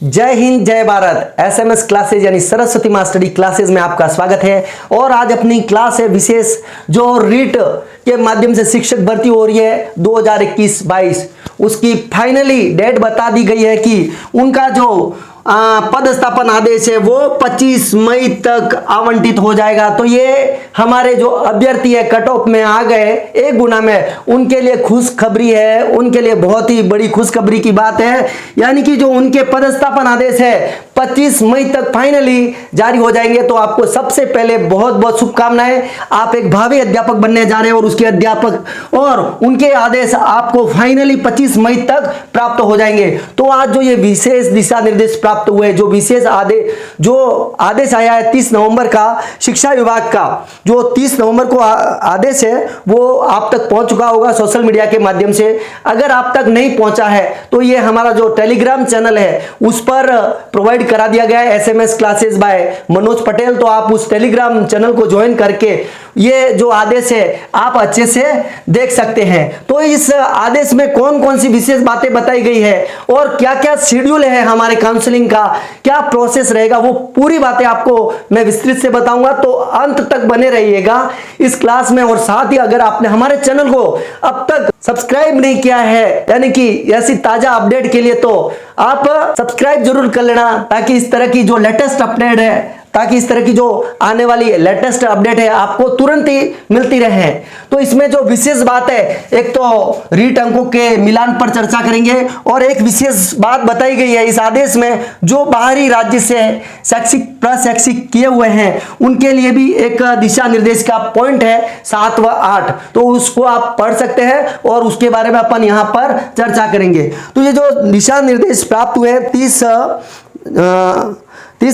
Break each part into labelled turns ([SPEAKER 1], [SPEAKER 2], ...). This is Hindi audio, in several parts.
[SPEAKER 1] जय हिंद जय भारत। एसएमएस क्लासेज यानी सरस्वती मास्टरी क्लासेज में आपका स्वागत है। और आज अपनी क्लास है विशेष जो रीट के माध्यम से शिक्षक भर्ती हो रही है 2021-22, उसकी फाइनली डेट बता दी गई है कि उनका जो पदस्थापन आदेश है वो 25 मई तक आवंटित हो जाएगा। तो ये हमारे जो अभ्यर्थी है कट ऑफ में आ गए 1 गुना में, उनके लिए खुशखबरी है, उनके लिए बहुत ही बड़ी खुशखबरी की बात है। यानी कि जो उनके पदस्थापन आदेश है 25 मई तक फाइनली जारी हो जाएंगे। तो आपको सबसे पहले बहुत बहुत शुभकामनाएं। आप एक भावी अध्यापक बनने जा रहे हैं और उसके अध्यापक और उनके आदेश आपको फाइनली 25 मई तक प्राप्त हो जाएंगे। तो आज जो ये विशेष दिशा निर्देश प्राप्त हुए, जो विशेष आदेश आया है 30 नवंबर का शिक्षा विभाग का, जो 30 नवंबर को आदेश है वो आप तक पहुंच चुका होगा सोशल मीडिया के माध्यम से। अगर आप तक नहीं पहुंचा है तो ये हमारा जो टेलीग्राम चैनल है उस पर प्रोवाइड करा दिया गया है, SMS classes bye Manoj Patel. तो आप उस टेलीग्राम चैनल को ज्वाइन करके ये जो आदेश है आप अच्छे से देख सकते हैं। तो इस आदेश में कौन कौन सी विशेष बातें बताई गई है और क्या क्या शेड्यूल है हमारे काउंसलिंग का, क्या प्रोसेस रहेगा, वो पूरी बातें आपको मैं विस्तृत से बताऊंगा। तो अंत तक बने रहिएगा इस क्लास में। और साथ ही अगर आपने हमारे चैनल को अब तक सब्सक्राइब नहीं किया है, यानी कि ऐसी ताजा अपडेट के लिए, तो आप सब्सक्राइब जरूर कर लेना, ताकि इस तरह की जो लेटेस्ट अपडेट है, ताकि इस तरह की जो आने वाली लेटेस्ट अपडेट है आपको तुरंत ही मिलती रहे। तो इसमें जो विशेष बात है, एक तो रीट अंकों के मिलान पर चर्चा करेंगे और एक विशेष बात बताई गई है इस आदेश में, जो बाहरी राज्य से शैक्षिक प्रशैक्षिक किए हुए हैं उनके लिए भी एक दिशा निर्देश का पॉइंट है 7 व 8। तो उसको आप पढ़ सकते हैं और उसके बारे में अपन यहाँ पर चर्चा करेंगे। तो ये जो दिशा निर्देश प्राप्त हुए 30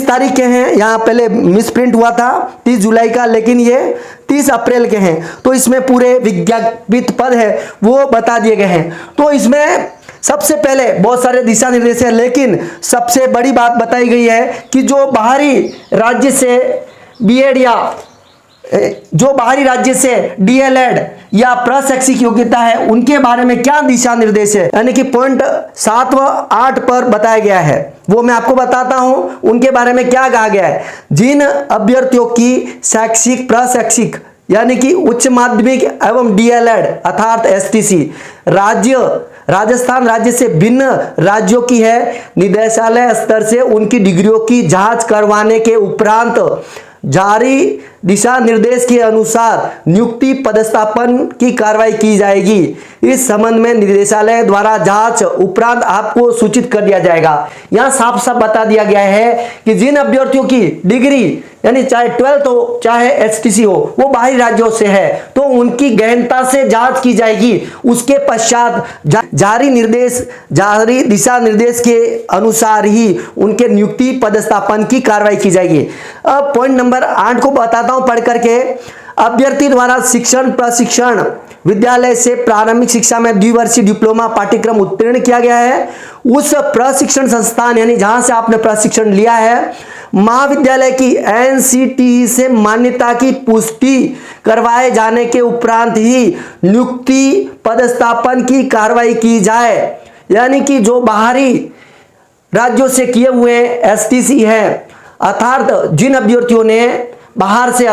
[SPEAKER 1] तारीख के हैं, यहाँ पहले मिस प्रिंट हुआ था 30 जुलाई का, लेकिन ये 30 अप्रैल के हैं। तो इसमें पूरे विज्ञापित पद है वो बता दिए गए हैं। तो इसमें सबसे पहले बहुत सारे दिशा निर्देश है, लेकिन सबसे बड़ी बात बताई गई है कि जो बाहरी राज्य से बीएड या जो बाहरी राज्य से डीएलएड या प्रशैक्षिक योग्यता है उनके बारे में क्या दिशा निर्देश है, यानी कि पॉइंट 7 व 8 पर बताया गया है, वो मैं आपको बताता हूं। उनके बारे में क्या कहा गया है। जिन अभ्यर्थियों की शैक्षिक प्रशैक्षिक यानी कि उच्च माध्यमिक एवं डीएलएड अर्थात एसटीसी राजस्थान राज्य से भिन्न राज्यों की है, निदेशालय स्तर से उनकी डिग्रियों की जांच करवाने के उपरांत जारी दिशा निर्देश के अनुसार नियुक्ति पदस्थापन की कार्रवाई की जाएगी। इस संबंध में निदेशालय द्वारा जांच उपरांत आपको सूचित कर दिया जाएगा। यहां साफ साफ बता दिया गया है कि जिन अभ्यर्थियों की डिग्री यानी चाहे 12th हो चाहे एसटीसी हो वो बाहरी राज्यों से है तो उनकी गहनता से जांच की जाएगी। उसके पश्चात जारी दिशा निर्देश के अनुसार ही उनके नियुक्ति पदस्थापन की कार्रवाई की जाएगी। अब पॉइंट नंबर 8 को बताता हूं पढ़ करके। अभ्यर्थी द्वारा शिक्षण प्रशिक्षण विद्यालय से प्रारंभिक शिक्षा में द्विवर्षीय डिप्लोमा पाठ्यक्रम उत्तीर्ण किया गया है, उस प्रशिक्षण संस्थान यानी जहां से आपने प्रशिक्षण लिया है महाविद्यालय की एनसीटी से मान्यता की पुष्टि करवाए जाने के उपरांत ही नियुक्ति पदस्थापन की कार्रवाई की जाए। यानी कि जो बाहरी राज्यों से किए हुए एसटीसी है, अर्थात जिन अभ्यर्थियों ने बाहर से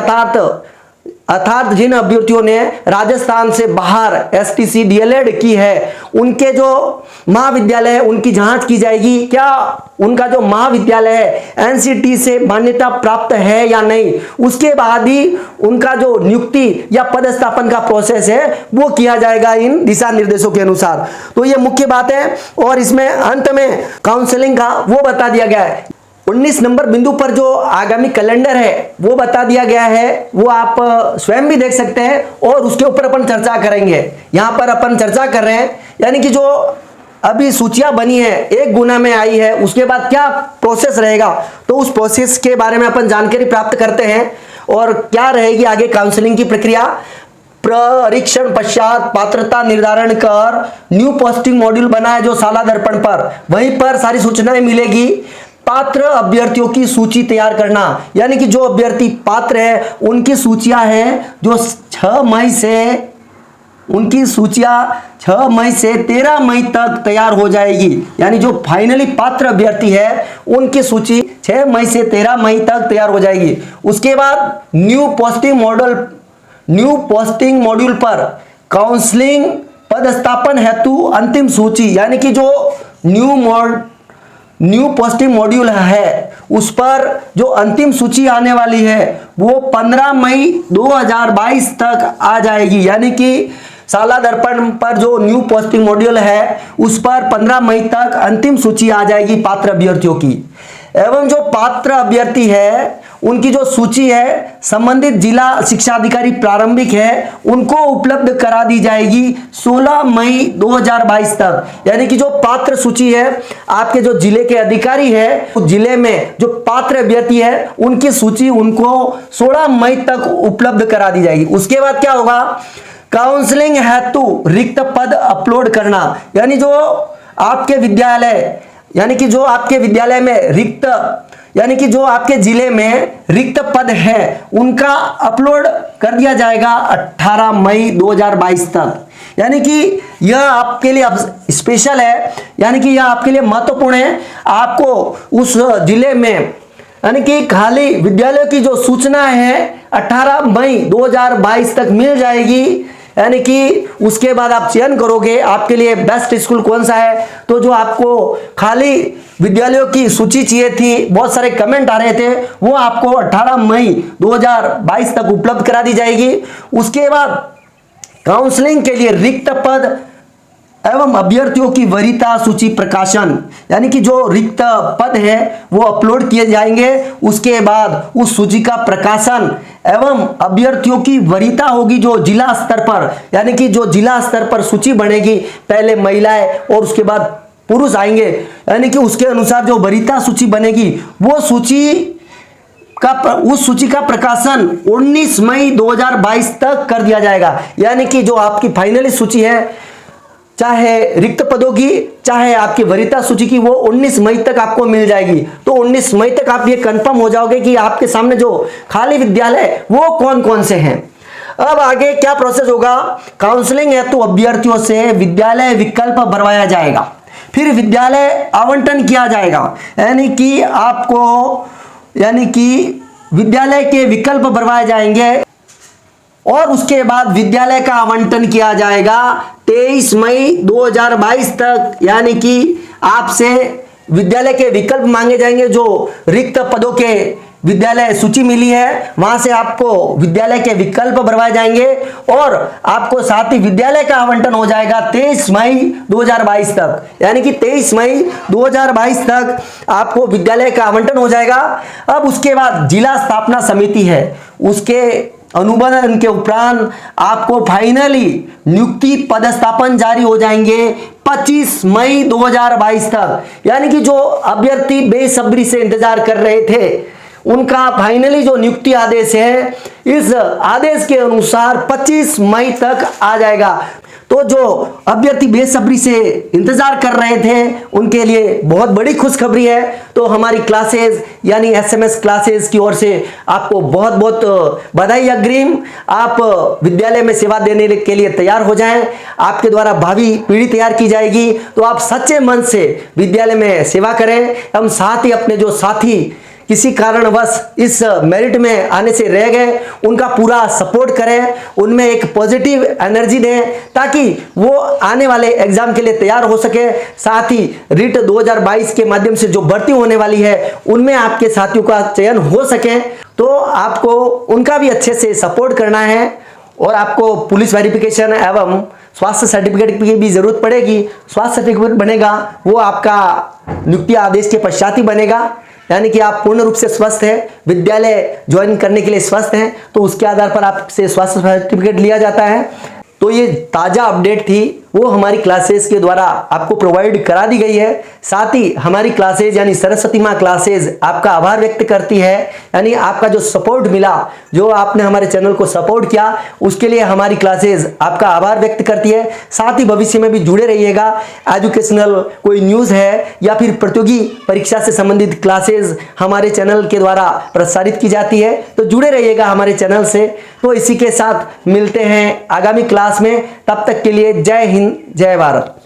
[SPEAKER 1] अर्थात जिन अभ्यर्थियों ने राजस्थान से बाहर एसटीसी डीएलएड की है उनके जो महाविद्यालय है उनकी जांच की जाएगी, क्या उनका जो महाविद्यालय है एनसीटी से मान्यता प्राप्त है या नहीं। उसके बाद ही उनका जो नियुक्ति या पदस्थापन का प्रोसेस है वो किया जाएगा इन दिशा निर्देशों के अनुसार। तो ये मुख्य बात है। और इसमें अंत में काउंसलिंग का वो बता दिया गया है। 19 नंबर बिंदु पर जो आगामी कैलेंडर है वो बता दिया गया है, वो आप स्वयं भी देख सकते हैं और उसके ऊपर अपन चर्चा करेंगे। यहां पर अपन चर्चा कर रहे हैं, यानी कि जो अभी सूचियां बनी है 1 गुना में आई है उसके बाद क्या प्रोसेस रहेगा, तो उस प्रोसेस के बारे में अपन जानकारी प्राप्त करते हैं और क्या रहेगी आगे काउंसलिंग की प्रक्रिया। परीक्षण पश्चात पात्रता निर्धारण कर न्यू पोस्टिंग मॉड्यूल बना है जो शाला दर्पण पर, वहीं पर सारी सूचनाएं मिलेगी। पात्र अभ्यर्थियों की सूची तैयार करना, यानी कि जो अभ्यर्थी पात्र है उनकी सूचियां हैं जो 6 मई से उनकी सूचियां 6 मई से 13 मई तक तैयार हो जाएगी। यानी जो फाइनली पात्र अभ्यर्थी है उनकी सूची 6 मई से 13 मई तक तैयार हो जाएगी। उसके बाद न्यू पोस्टिंग मॉड्यूल पर काउंसलिंग पदस्थापन हेतु अंतिम सूची, यानी कि जो न्यू पोस्टिंग मॉड्यूल है उस पर जो अंतिम सूची आने वाली है वो 15 मई 2022 तक आ जाएगी। यानी कि शाला दर्पण पर जो न्यू पोस्टिंग मॉड्यूल है उस पर 15 मई तक अंतिम सूची आ जाएगी पात्र अभ्यर्थियों की। एवं जो पात्र अभ्यर्थी है उनकी जो सूची है संबंधित जिला शिक्षा अधिकारी प्रारंभिक है उनको उपलब्ध करा दी जाएगी 16 मई 2022 तक। यानी कि जो पात्र सूची है आपके जो जिले के अधिकारी है उस जिले में जो पात्र अभ्यर्थी है उनकी सूची उनको 16 मई तक उपलब्ध करा दी जाएगी। उसके बाद क्या होगा, काउंसलिंग हेतु रिक्त पद अपलोड करना, यानी जो आपके विद्यालय में रिक्त, यानी कि जो आपके जिले में रिक्त पद है उनका अपलोड कर दिया जाएगा 18 मई 2022 तक। यानी कि यह आपके लिए स्पेशल है, यानी कि यह आपके लिए महत्वपूर्ण है। आपको उस जिले में यानी कि खाली विद्यालयों की जो सूचना है 18 मई 2022 तक मिल जाएगी। यानी कि उसके बाद आप चयन करोगे आपके लिए बेस्ट स्कूल कौन सा है। तो जो आपको खाली विद्यालयों की सूची चाहिए थी, बहुत सारे कमेंट आ रहे थे, वो आपको 18 मई 2022 तक उपलब्ध करा दी जाएगी। उसके बाद काउंसलिंग के लिए रिक्त पद एवं अभ्यर्थियों की वरीयता सूची प्रकाशन, यानी कि जो रिक्त पद है वो अपलोड किए जाएंगे। उसके बाद उस सूची का प्रकाशन एवं अभ्यर्थियों की वरीयता होगी जो जिला स्तर पर, यानी कि जो जिला स्तर पर सूची बनेगी, पहले महिलाएं और उसके बाद पुरुष आएंगे, यानी कि उसके अनुसार जो वरीयता सूची बनेगी वो उस सूची का प्रकाशन 19 मई 2022 तक कर दिया जाएगा। यानी कि जो आपकी फाइनली सूची है चाहे रिक्त पदों की चाहे आपकी वरीयता सूची की वो 19 मई तक आपको मिल जाएगी। तो 19 मई तक आप ये कंफर्म हो जाओगे कि आपके सामने जो खाली विद्यालय वो कौन कौन से हैं। अब आगे क्या प्रोसेस होगा, काउंसलिंग हेतु अभ्यर्थियों से विद्यालय विकल्प भरवाया जाएगा, फिर विद्यालय आवंटन किया जाएगा। यानी कि विद्यालय के विकल्प भरवाए जाएंगे और उसके बाद विद्यालय का आवंटन किया जाएगा 23 मई 2022 तक। यानी कि आपसे विद्यालय के विकल्प मांगे जाएंगे, जो रिक्त पदों के विद्यालय सूची मिली है वहां से आपको विद्यालय के विकल्प भरवाए जाएंगे और आपको साथ ही विद्यालय का आवंटन हो जाएगा 23 मई 2022 तक। यानी कि 23 मई 2022 तक आपको विद्यालय का आवंटन हो जाएगा। अब उसके बाद जिला स्थापना समिति है, उसके अनुबंधन के उपरांत आपको फाइनली नियुक्ति पदस्थापन जारी हो जाएंगे 25 मई 2022 तक। यानी कि जो अभ्यर्थी बेसब्री से इंतजार कर रहे थे उनका फाइनली जो नियुक्ति आदेश है इस आदेश के अनुसार 25 मई तक आ जाएगा। तो जो अभ्यर्थी बेसब्री से इंतजार कर रहे थे उनके लिए बहुत बड़ी खुशखबरी है। तो हमारी क्लासेस यानी एसएमएस क्लासेस की ओर से आपको बहुत बहुत बधाई अग्रिम। आप विद्यालय में सेवा देने के लिए तैयार हो जाएं, आपके द्वारा भावी पीढ़ी तैयार की जाएगी। तो आप सच्चे मन से विद्यालय में सेवा करें। हम साथ ही अपने जो साथी किसी कारणवश इस मेरिट में आने से रह गए उनका पूरा सपोर्ट करें, उनमें एक पॉजिटिव एनर्जी दें ताकि वो आने वाले एग्जाम के लिए तैयार हो सके। साथ ही रीट 2022 के माध्यम से जो भर्ती होने वाली है उनमें आपके साथियों का चयन हो सके। तो आपको उनका भी अच्छे से सपोर्ट करना है और आपको पुलिस वेरिफिकेशन एवं स्वास्थ्य सर्टिफिकेट की भी जरूरत पड़ेगी। स्वास्थ्य सर्टिफिकेट बनेगा वो आपका नियुक्ति आदेश के पश्चात ही बनेगा, यानी कि आप पूर्ण रूप से स्वस्थ हैं, विद्यालय ज्वाइन करने के लिए स्वस्थ हैं, तो उसके आधार पर आपसे स्वास्थ्य सर्टिफिकेट लिया जाता है। तो ये ताजा अपडेट थी वो हमारी क्लासेस के द्वारा आपको प्रोवाइड करा दी गई है। साथ ही हमारी क्लासेज यानी सरस्वती माँ क्लासेज आपका आभार व्यक्त करती है, यानी आपका जो सपोर्ट मिला, जो आपने हमारे चैनल को सपोर्ट किया, उसके लिए हमारी क्लासेज आपका आभार व्यक्त करती है। साथ ही भविष्य में भी जुड़े रहिएगा। एजुकेशनल कोई न्यूज़ है या फिर प्रतियोगी परीक्षा से संबंधित क्लासेज हमारे चैनल के द्वारा प्रसारित की जाती है, तो जुड़े रहिएगा हमारे चैनल से। तो इसी के साथ मिलते हैं आगामी क्लास में, तब तक के लिए जय हिंद, जय भारत।